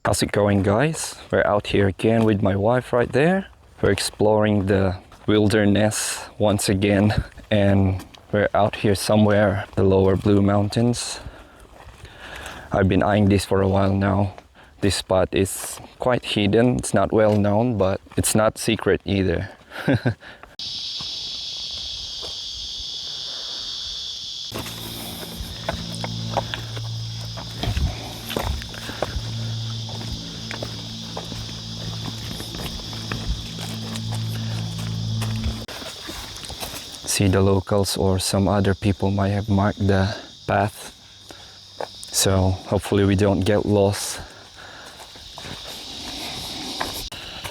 How's it going, guys? We're out here again with my wife right there. We're exploring the wilderness once again, and we're out here somewhere, the lower Blue Mountains. I've been eyeing this for a while now. This spot is quite hidden. It's not well known, but it's not secret either. See, the locals or some other people might have marked the path, so hopefully we don't get lost.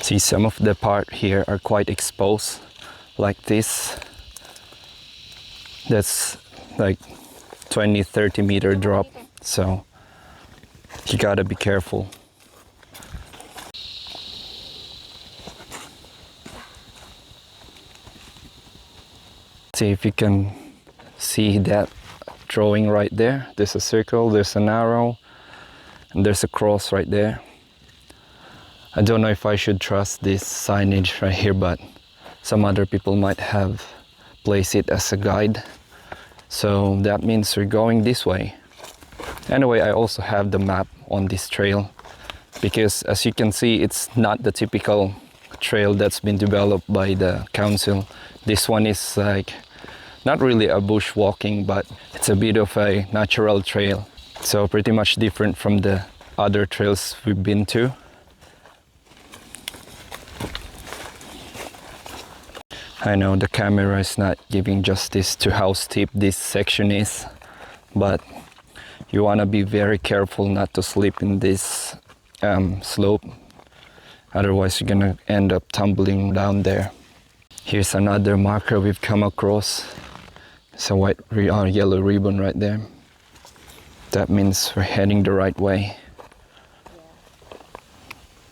See, some of the part here are quite exposed, like this. That's like 20-30 meter drop, so you gotta be careful. See if you can see that drawing right there. There's a circle, there's an arrow, and there's a cross right there. I don't know if I should trust this signage right here, but some other people might have placed it as a guide. So that means we're going this way. Anyway, I also have the map on this trail because, as you can see, it's not the typical trail that's been developed by the council. This one is like not really a bushwalking, but it's a bit of a natural trail. So pretty much different from the other trails we've been to. I know the camera is not giving justice to how steep this section is, but you want to be very careful not to slip in this slope. Otherwise you're gonna end up tumbling down there. Here's another marker we've come across. It's a white yellow ribbon right there. That means we're heading the right way.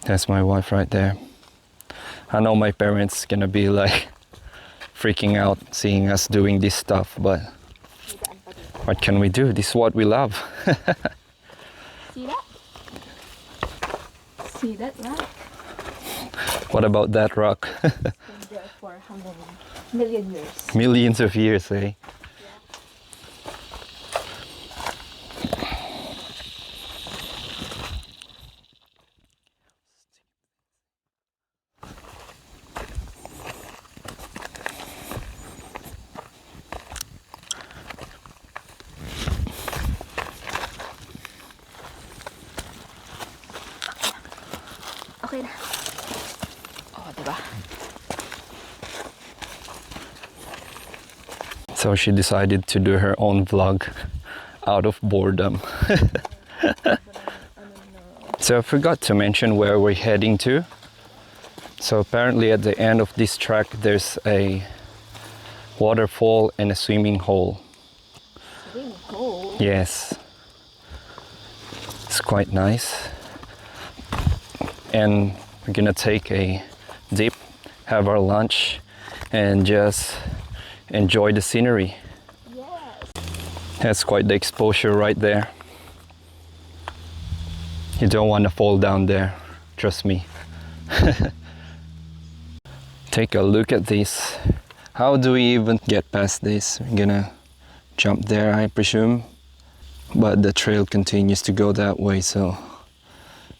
That's my wife right there. I know my parents gonna be like freaking out seeing us doing this stuff, but what can we do? This is what we love. See that? See that rock? What about that rock? It's been there for how many million years? Millions of years, eh? Okay na. Oh, diba? So she decided to do her own vlog out of boredom. So I forgot to mention where we're heading to. So apparently at the end of this track there's a waterfall and a swimming hole. Swimming hole? Yes. It's quite nice. And we're gonna take a dip, have our lunch, and just enjoy the scenery. Yes. That's quite the exposure right there. You don't want to fall down there, trust me. Take a look at this. How do we even get past this? We're gonna jump there, I presume. But the trail continues to go that way, so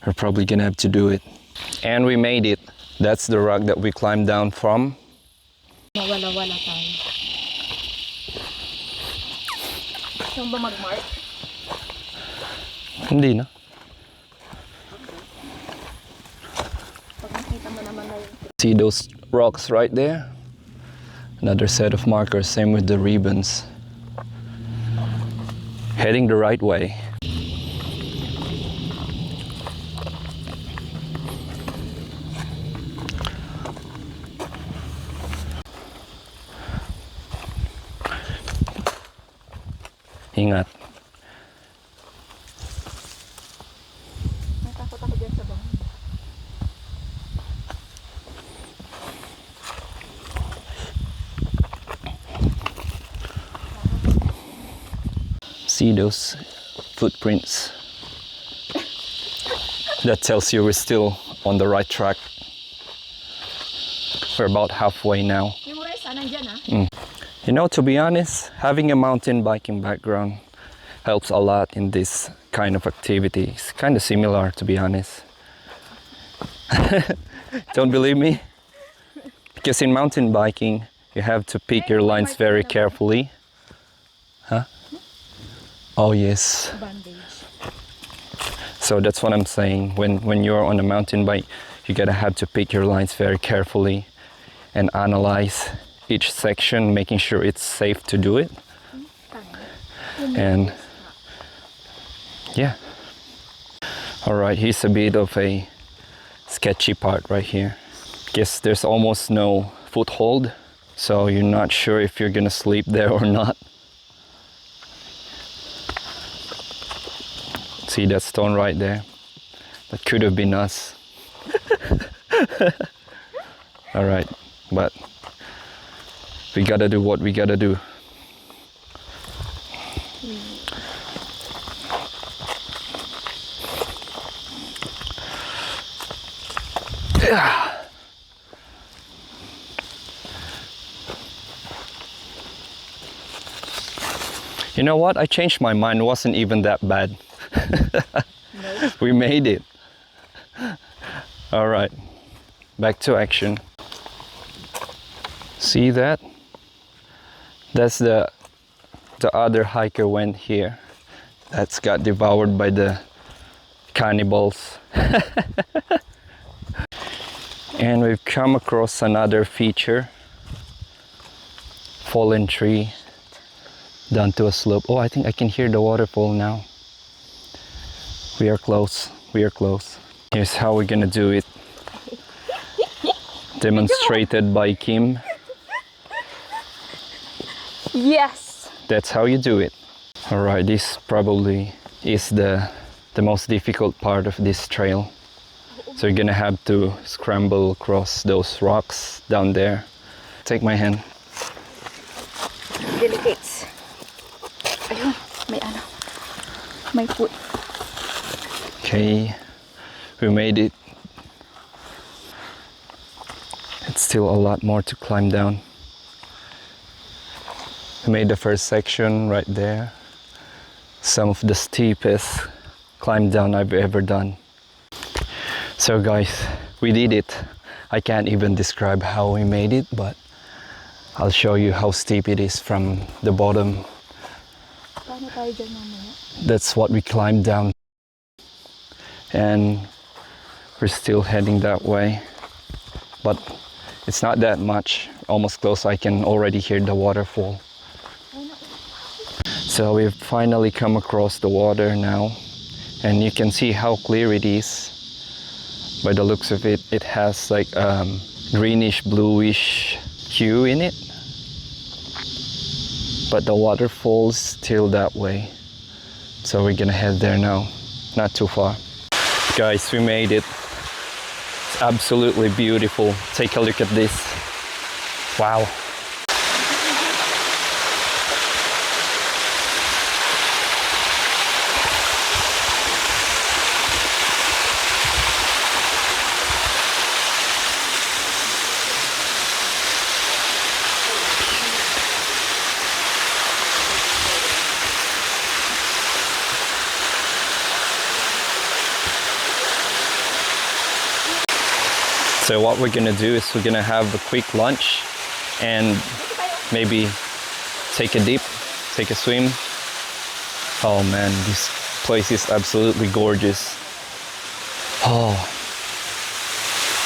we're probably gonna have to do it. And we made it. That's the rock that we climbed down from. Nawala-wala tayo. Saan ba mag-mark? Hindi na. Pag nakita mo naman na yung... See those rocks right there? Another set of markers, same with the ribbons. Heading the right way. Ingat. Natakot ako dyan sa bangin. See those footprints? That tells you we're still on the right track. We're about halfway now. You know, to be honest, having a mountain biking background helps a lot in this kind of activity. It's kind of similar, to be honest. Don't believe me? Because in mountain biking, you have to pick your lines very carefully. Huh? Oh, yes. Bandage. So that's what I'm saying. When you're on a mountain bike, you gotta have to pick your lines very carefully and analyze each section, making sure it's safe to do it. And yeah. All right, here's a bit of a sketchy part right here. Guess there's almost no foothold, so you're not sure if you're gonna sleep there or not. See that stone right there? That could have been us. All right, but we gotta do what we gotta do. You know what? I changed my mind. It wasn't even that bad. Nope. We made it. All right, back to action. See that? That's the other hiker went here. That's got devoured by the cannibals. And we've come across another feature. Fallen tree down to a slope. Oh, I think I can hear the waterfall now. We are close. We are close. Here's how we're gonna do it. Demonstrated by Kim. Yes. That's how you do it. All right, this probably is the most difficult part of this trail. So you're gonna have to scramble across those rocks down there. Take my hand. Delicates. Ayun, may ano. May foot. Okay, we made it. It's still a lot more to climb down. We made the first section right there. Some of the steepest climb down I've ever done. So guys, we did it. I can't even describe how we made it, but I'll show you how steep it is from the bottom. Paano tayo dyan mamaya? That's what we climbed down. And we're still heading that way. But it's not that much. Almost close. I can already hear the waterfall. So we've finally come across the water now. And you can see how clear it is. By the looks of it, it has like greenish bluish hue in it. But the waterfall's still that way. So we're gonna head there now. Not too far. Guys, we made it. It's absolutely beautiful. Take a look at this. Wow. So what we're gonna do is we're gonna have a quick lunch and maybe take a dip, take a swim. Oh man, this place is absolutely gorgeous. Oh,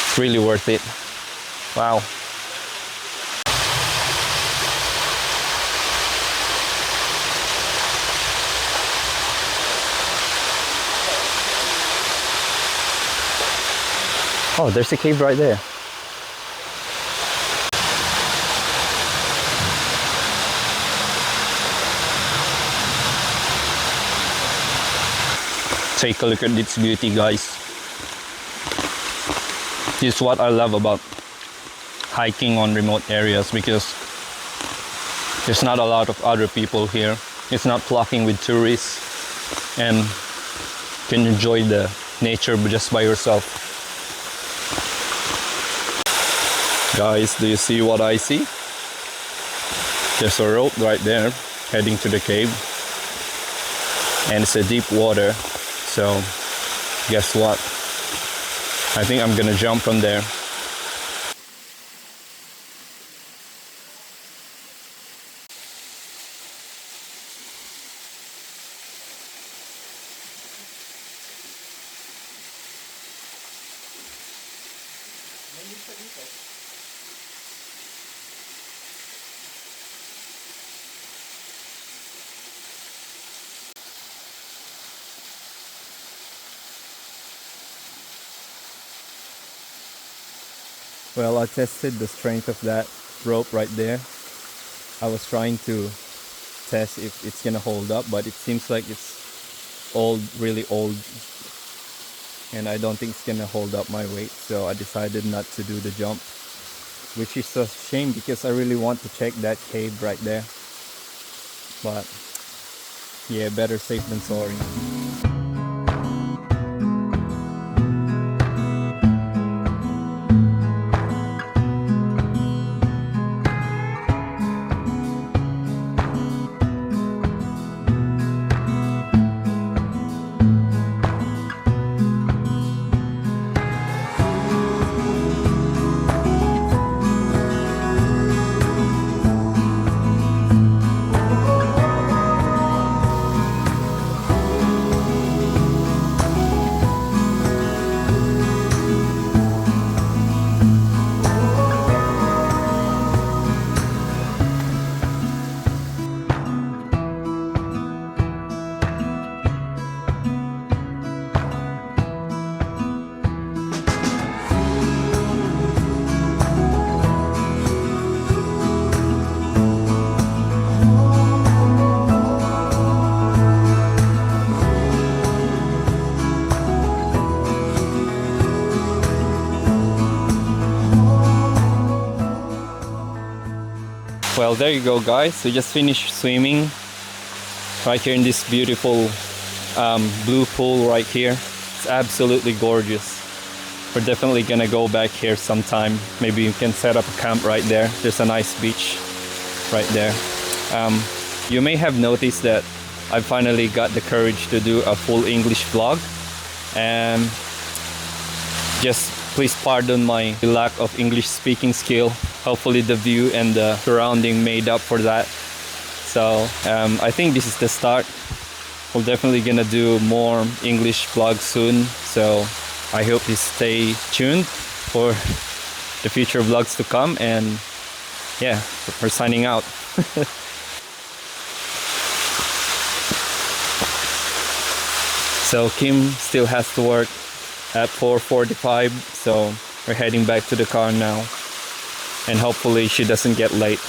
it's really worth it. Wow. Oh, there's a cave right there. Take a look at this beauty, guys. This is what I love about hiking on remote areas, because there's not a lot of other people here. It's not flocking with tourists, and you can enjoy the nature just by yourself. Guys, do you see what I see? There's a rope right there heading to the cave, and it's a deep water, so guess what? I think I'm gonna jump from there. Well, I tested the strength of that rope right there. I was trying to test if it's gonna hold up, but it seems like it's old, really old, and I don't think it's gonna hold up my weight, so I decided not to do the jump, which is a shame because I really want to check that cave right there. But yeah, better safe than sorry. Well, there you go, guys. We just finished swimming right here in this beautiful blue pool right here. It's absolutely gorgeous. We're definitely gonna go back here sometime. Maybe you can set up a camp right there. There's a nice beach right there. You may have noticed that I finally got the courage to do a full English vlog, and just please pardon my lack of English speaking skill. Hopefully the view and the surrounding made up for that. So I think this is the start. We're definitely gonna do more English vlogs soon, so I hope you stay tuned for the future vlogs to come. And yeah, we're signing out. So Kim still has to work at 4:45, so we're heading back to the car now, and hopefully she doesn't get late.